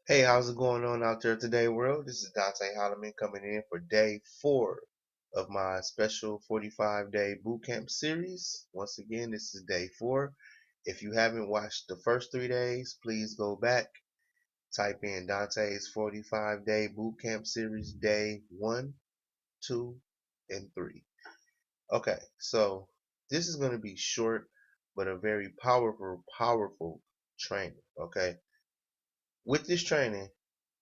Hey, how's it going on out there today, world? This is Donta Holliman coming in for day 4 of my special 45-day bootcamp series. Once again, this is day 4. If you haven't watched the first 3 days, please go back, type in Dante's 45-day bootcamp series day 1, 2, and 3. Okay, so this is going to be short, but a very powerful training, okay? With this training,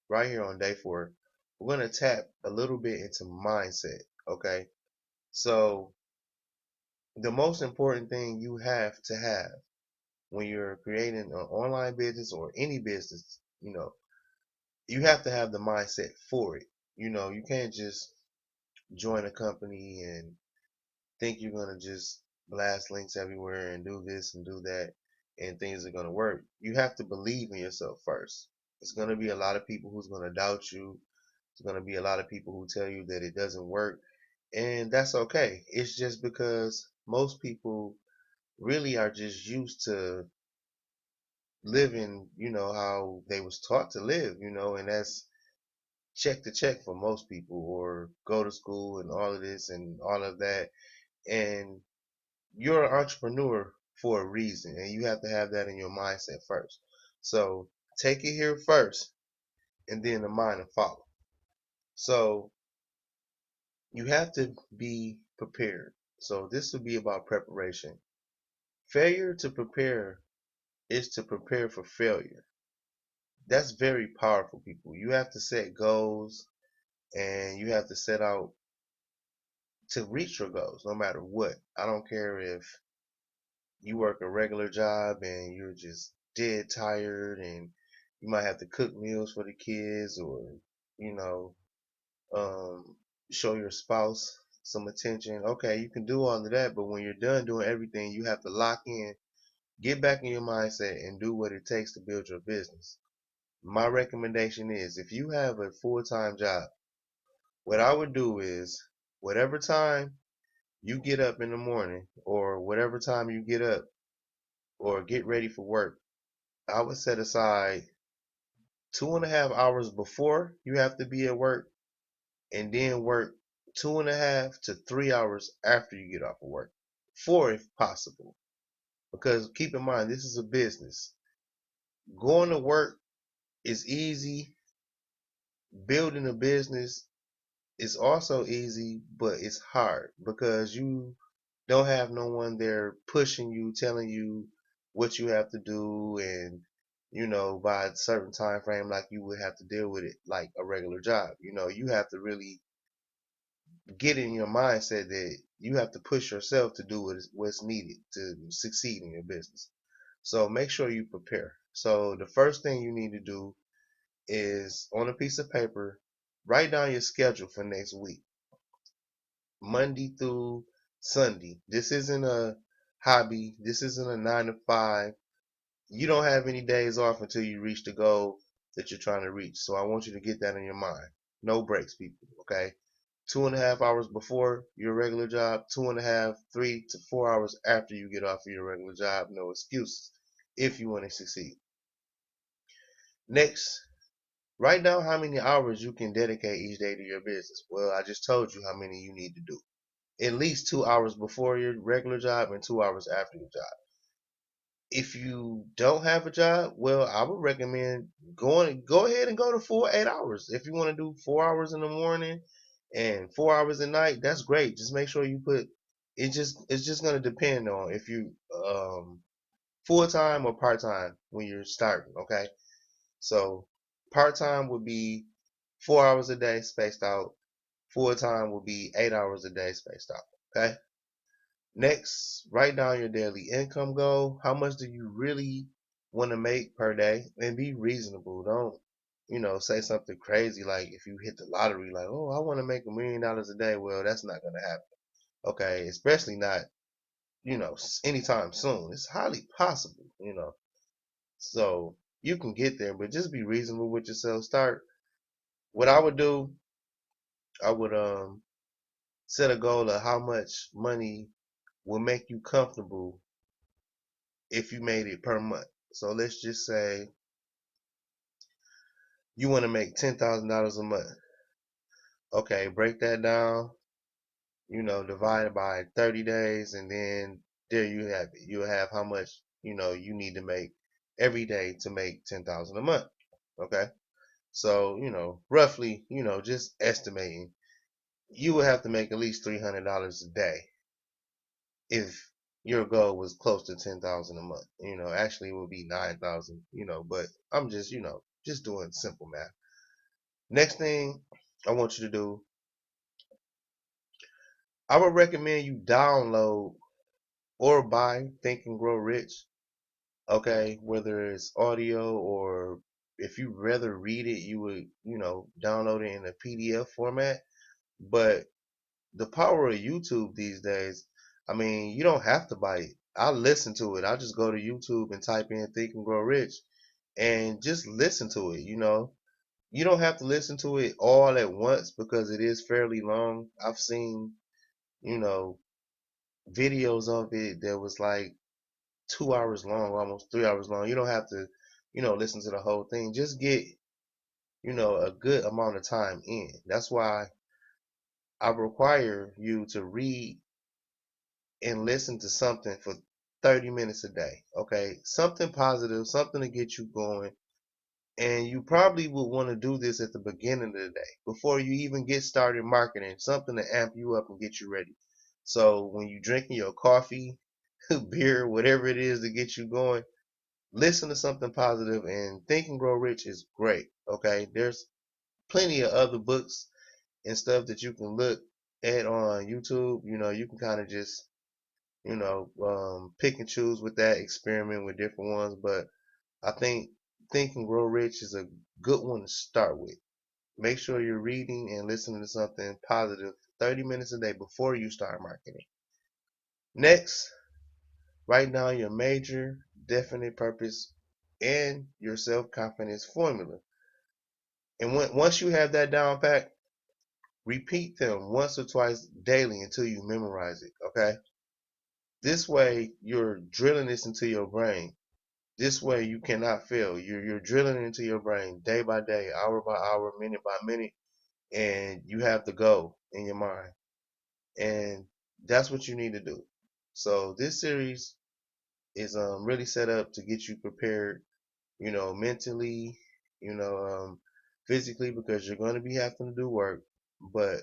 right here on day 4, we're going to tap a little bit into mindset. Okay. So the most important thing you have to have when you're creating an online business or any business, you have to have the mindset for it. You can't just join a company and think you're going to just blast links everywhere and do this and do that and things are going to work. You have to believe in yourself first. It's going to be a lot of people who's going to doubt you. There's going to be a lot of people who tell you that it doesn't work, and that's okay. It's just because most people really are just used to living, how they was taught to live, and that's check to check for most people, or go to school and all of this and all of that. And you're an entrepreneur for a reason, and you have to have that in your mindset first. So take it here first, and then the mind will follow. So you have to be prepared. So this will be about preparation. Failure to prepare is to prepare for failure. That's very powerful, people. You have to set goals and you have to set out to reach your goals no matter what. I don't care if you work a regular job and you're just dead tired and you might have to cook meals for the kids, or, you know, um, show your spouse some attention. Okay, you can do all of that, but when you're done doing everything, you have to lock in, get back in your mindset, and do what it takes to build your business. My recommendation is, if you have a full-time job, what I would do is, whatever time you get up in the morning, or whatever time you get up or get ready for work, I would set aside 2.5 hours before you have to be at work, and then work 2.5 to 3 hours after you get off of work. 4 if possible. Because keep in mind, this is a business. Going to work is easy. Building a business is also easy, but it's hard because you don't have no one there pushing you, telling you what you have to do, and by a certain time frame, like you would have to deal with it like a regular job. You have to really get in your mindset that you have to push yourself to do what's needed to succeed in your business. So make sure you prepare. So the first thing you need to do is, on a piece of paper, write down your schedule for next week, Monday through Sunday. This isn't a hobby. This isn't a 9 to 5. You don't have any days off until you reach the goal that you're trying to reach. So I want you to get that in your mind. No breaks, people. Okay. 2.5 hours before your regular job, 2.5, 3 to 4 hours after you get off of your regular job. No excuses if you want to succeed. Next, write down how many hours you can dedicate each day to your business. Well, I just told you how many you need to do. At least 2 hours before your regular job and 2 hours after your job. If you don't have a job, well, I would recommend go ahead and go to full 8 hours. If you want to do 4 hours in the morning and 4 hours at night, that's great. Just make sure you put it. It's just gonna depend on if you full time or part time when you're starting. Okay, so part time would be 4 hours a day spaced out. Full time would be 8 hours a day spaced out. Okay. Next, write down your daily income goal. How much do you really want to make per day? And be reasonable. Don't, say something crazy like, if you hit the lottery, like, oh, I want to make $1 million a day. Well, that's not going to happen. Okay. Especially not, anytime soon. It's highly possible. So you can get there, but just be reasonable with yourself. What I would do, I would, set a goal of how much money will make you comfortable if you made it per month. So let's just say You want to make $10,000 a month. Okay, break that down, divide it by 30 days, and then there you have it. You have how much, you need to make every day to make 10,000 a month. Okay. So, roughly, just estimating, you would have to make at least $300 a day if your goal was close to 10,000 a month. Actually it would be 9,000, but I'm just, just doing simple math. Next thing I want you to do, I would recommend you download or buy Think and Grow Rich. Okay, whether it's audio or if you rather read it, you would, download it in a PDF format. But the power of YouTube these days, I mean, you don't have to buy it. I listen to it. I just go to YouTube and type in Think and Grow Rich and just listen to it. You don't have to listen to it all at once because it is fairly long. I've seen, you know, videos of it that was like 2 hours long, almost 3 hours long. You don't have to, listen to the whole thing. Just get, a good amount of time in. That's why I require you to read and listen to something for 30 minutes a day. Okay, something positive, something to get you going. And you probably would want to do this at the beginning of the day before you even get started marketing, something to amp you up and get you ready. So when you're drinking your coffee, beer, whatever it is to get you going, listen to something positive. And Think and Grow Rich is great. Okay, there's plenty of other books and stuff that you can look at on YouTube. You can kind of just pick and choose with that, experiment with different ones. But I think and Grow Rich is a good one to start with. Make sure you're reading and listening to something positive 30 minutes a day before you start marketing. Next, write down your major, definite purpose and your self-confidence formula. And once you have that down pat, repeat them once or twice daily until you memorize it. Okay? This way, you're drilling this into your brain. This way you cannot fail. You're drilling it into your brain day by day, hour by hour, minute by minute, and you have the goal in your mind. And that's what you need to do. So this series is really set up to get you prepared, mentally, you know, um, physically, because you're going to be having to do work. But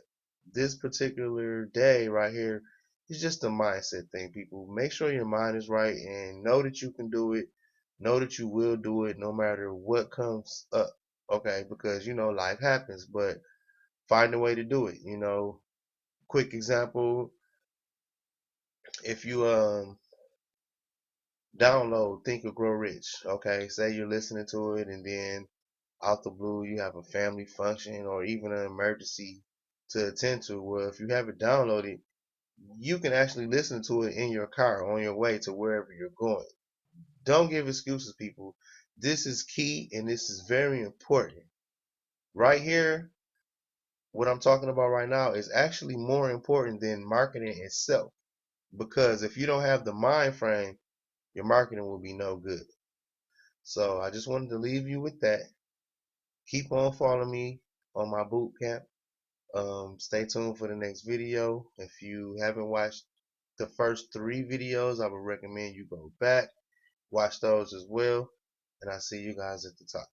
this particular day right here is just a mindset thing, people. Make sure your mind is right and know that you can do it. Know that you will do it no matter what comes up. Okay, because life happens, but find a way to do it. Quick example: if you download Think or Grow Rich, okay, say you're listening to it and then out the blue you have a family function or even an emergency to attend to. Well, if you have it downloaded, you can actually listen to it in your car on your way to wherever you're going. Don't give excuses, people. This is key and this is very important. Right here, what I'm talking about right now is actually more important than marketing itself. Because if you don't have the mind frame, your marketing will be no good. So I just wanted to leave you with that. Keep on following me on my boot camp. Stay tuned for the next video. If you haven't watched the first 3 videos, I would recommend you go back, watch those as well, and I'll see you guys at the top.